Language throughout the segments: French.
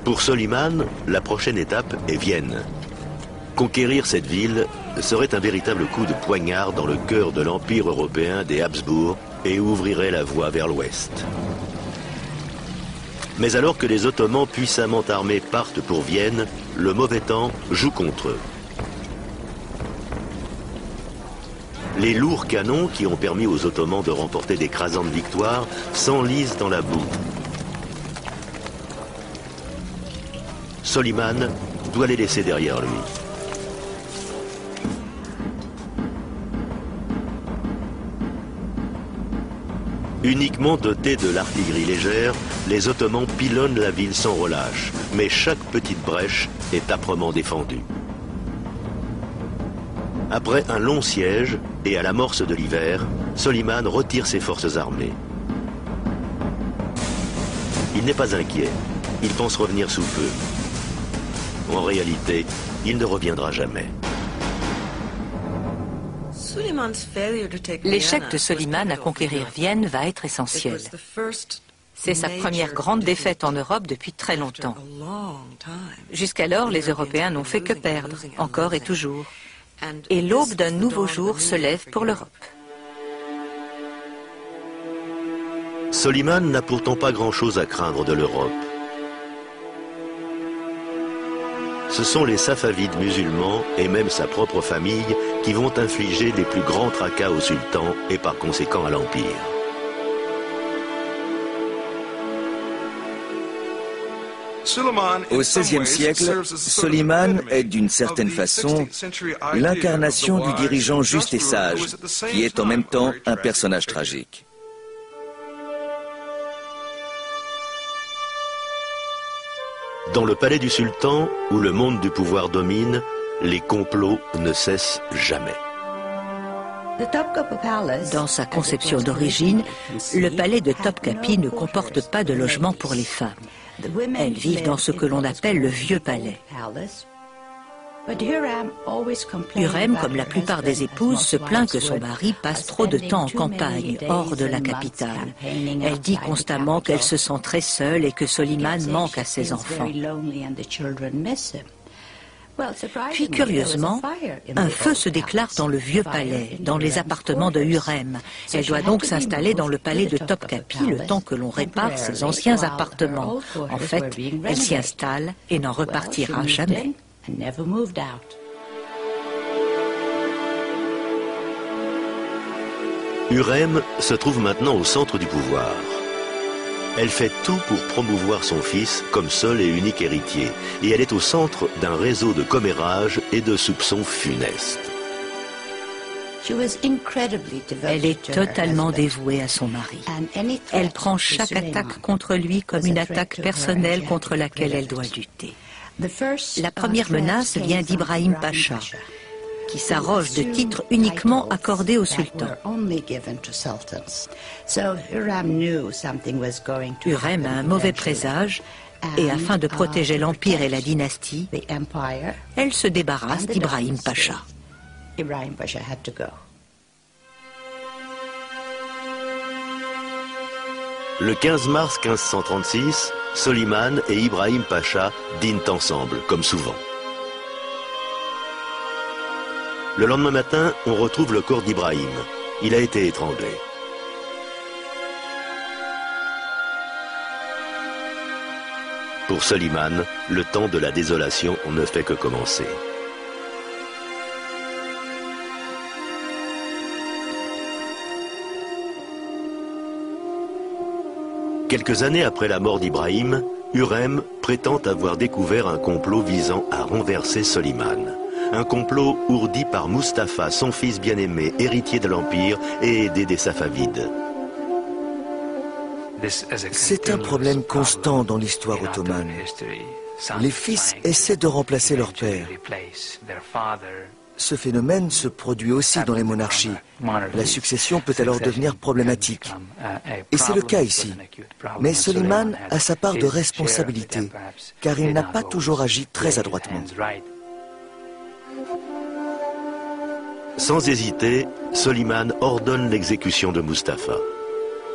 Pour Soliman, la prochaine étape est Vienne. Conquérir cette ville serait un véritable coup de poignard dans le cœur de l'empire européen des Habsbourg et ouvrirait la voie vers l'ouest. Mais alors que les Ottomans puissamment armés partent pour Vienne, le mauvais temps joue contre eux. Les lourds canons qui ont permis aux Ottomans de remporter d'écrasantes victoires s'enlisent dans la boue. Soliman doit les laisser derrière lui. Uniquement dotés de l'artillerie légère, les Ottomans pilonnent la ville sans relâche, mais chaque petite brèche est âprement défendue. Après un long siège et à l'amorce de l'hiver, Soliman retire ses forces armées. Il n'est pas inquiet, il pense revenir sous peu. En réalité, il ne reviendra jamais. L'échec de Soliman à conquérir Vienne va être essentiel. C'est sa première grande défaite en Europe depuis très longtemps. Jusqu'alors, les Européens n'ont fait que perdre, encore et toujours. Et l'aube d'un nouveau jour se lève pour l'Europe. Soliman n'a pourtant pas grand-chose à craindre de l'Europe. Ce sont les Safavides musulmans et même sa propre famille qui vont infliger les plus grands tracas au sultan et par conséquent à l'Empire. Au XVIe siècle, Soliman est d'une certaine façon l'incarnation du dirigeant juste et sage, qui est en même temps un personnage tragique. Dans le palais du sultan, où le monde du pouvoir domine, les complots ne cessent jamais. Dans sa conception d'origine, le palais de Topkapi ne comporte pas de logement pour les femmes. Elles vivent dans ce que l'on appelle le vieux palais. Hurrem, comme la plupart des épouses, se plaint que son mari passe trop de temps en campagne, hors de la capitale. Elle dit constamment qu'elle se sent très seule et que Soliman manque à ses enfants. Puis, curieusement, un feu se déclare dans le vieux palais, dans les appartements de Hurrem. Elle doit donc s'installer dans le palais de Topkapi le temps que l'on répare ses anciens appartements. En fait, elle s'y installe et n'en repartira jamais. Hurrem se trouve maintenant au centre du pouvoir. Elle fait tout pour promouvoir son fils comme seul et unique héritier, et elle est au centre d'un réseau de commérages et de soupçons funestes. Elle est totalement dévouée à son mari. Elle prend chaque attaque contre lui comme une attaque personnelle contre laquelle elle doit lutter. La première menace vient d'Ibrahim Pacha, qui s'arroge de titres uniquement accordés au sultan. Hurrem a un mauvais présage et afin de protéger l'Empire et la dynastie, elle se débarrasse d'Ibrahim Pacha. Le 15 mars 1536, Soliman et Ibrahim Pacha dînent ensemble, comme souvent. Le lendemain matin, on retrouve le corps d'Ibrahim. Il a été étranglé. Pour Soliman, le temps de la désolation ne fait que commencer. Quelques années après la mort d'Ibrahim, Hurrem prétend avoir découvert un complot visant à renverser Soliman. Un complot ourdi par Mustapha, son fils bien-aimé, héritier de l'Empire et aidé des Safavides. C'est un problème constant dans l'histoire ottomane. Les fils essaient de remplacer leur père. Ce phénomène se produit aussi dans les monarchies. La succession peut alors devenir problématique. Et c'est le cas ici. Mais Soliman a sa part de responsabilité, car il n'a pas toujours agi très adroitement. Sans hésiter, Soliman ordonne l'exécution de Mustapha.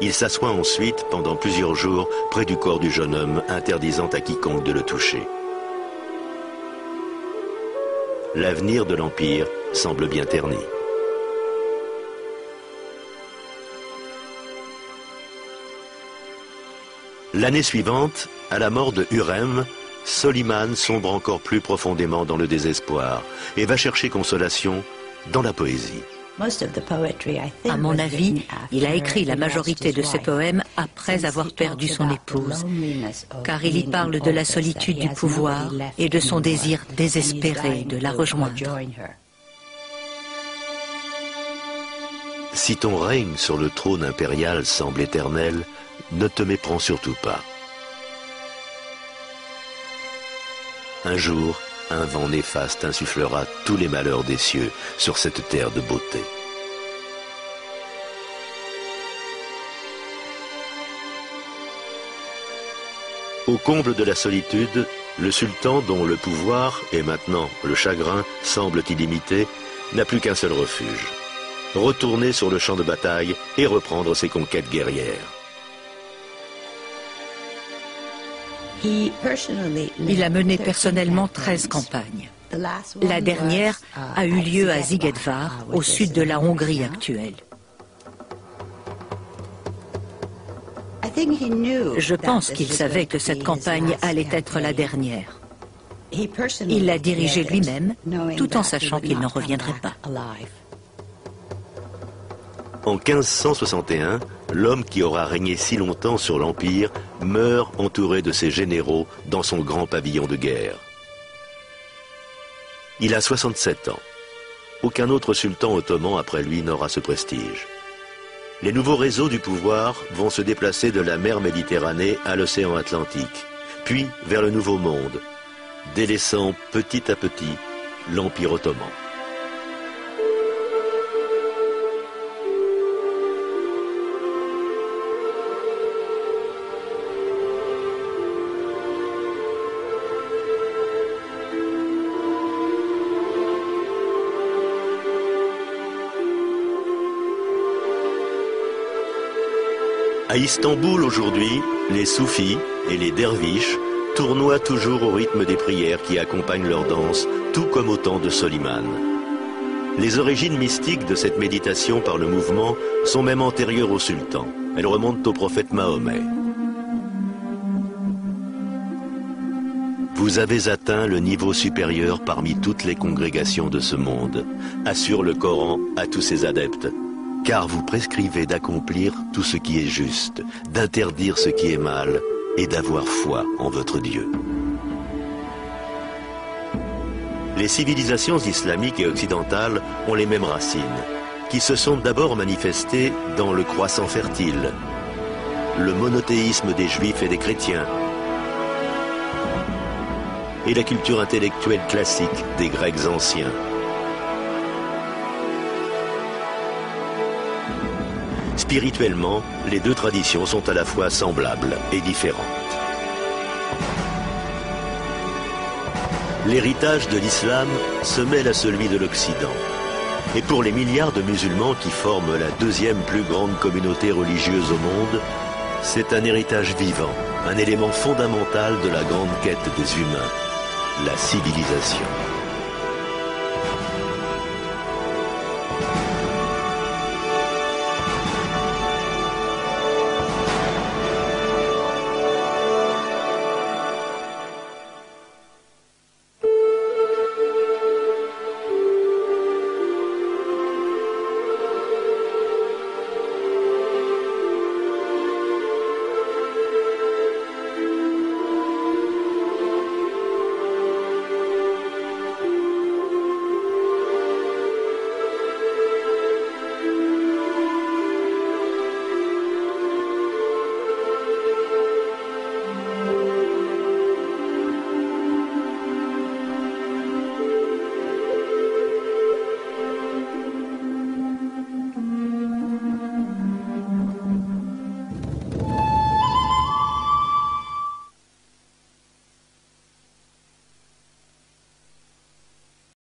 Il s'assoit ensuite pendant plusieurs jours près du corps du jeune homme, interdisant à quiconque de le toucher. L'avenir de l'Empire semble bien terni. L'année suivante, à la mort de Hurrem, Soliman sombre encore plus profondément dans le désespoir et va chercher consolation dans la poésie. À mon avis, il a écrit la majorité de ses poèmes après avoir perdu son épouse, car il y parle de la solitude du pouvoir et de son désir désespéré de la rejoindre. Si ton règne sur le trône impérial semble éternel, ne te méprends surtout pas. Un jour, un vent néfaste insufflera tous les malheurs des cieux sur cette terre de beauté. Au comble de la solitude, le sultan dont le pouvoir et maintenant le chagrin semblent illimités n'a plus qu'un seul refuge: retourner sur le champ de bataille et reprendre ses conquêtes guerrières. Il a mené personnellement 13 campagnes. La dernière a eu lieu à Zigedvar, au sud de la Hongrie actuelle. Je pense qu'il savait que cette campagne allait être la dernière. Il l'a dirigée lui-même, tout en sachant qu'il n'en reviendrait pas. En 1561, l'homme qui aura régné si longtemps sur l'Empire meurt entouré de ses généraux dans son grand pavillon de guerre. Il a 67 ans. Aucun autre sultan ottoman après lui n'aura ce prestige. Les nouveaux réseaux du pouvoir vont se déplacer de la mer Méditerranée à l'océan Atlantique, puis vers le Nouveau Monde, délaissant petit à petit l'Empire ottoman. À Istanbul aujourd'hui, les soufis et les derviches tournoient toujours au rythme des prières qui accompagnent leur danse, tout comme au temps de Soliman. Les origines mystiques de cette méditation par le mouvement sont même antérieures au sultan. Elles remontent au prophète Mahomet. Vous avez atteint le niveau supérieur parmi toutes les congrégations de ce monde, assure le Coran à tous ses adeptes. Car vous prescrivez d'accomplir tout ce qui est juste, d'interdire ce qui est mal et d'avoir foi en votre Dieu. Les civilisations islamiques et occidentales ont les mêmes racines, qui se sont d'abord manifestées dans le croissant fertile, le monothéisme des juifs et des chrétiens, et la culture intellectuelle classique des Grecs anciens. Spirituellement, les deux traditions sont à la fois semblables et différentes. L'héritage de l'islam se mêle à celui de l'Occident. Et pour les milliards de musulmans qui forment la deuxième plus grande communauté religieuse au monde, c'est un héritage vivant, un élément fondamental de la grande quête des humains, la civilisation.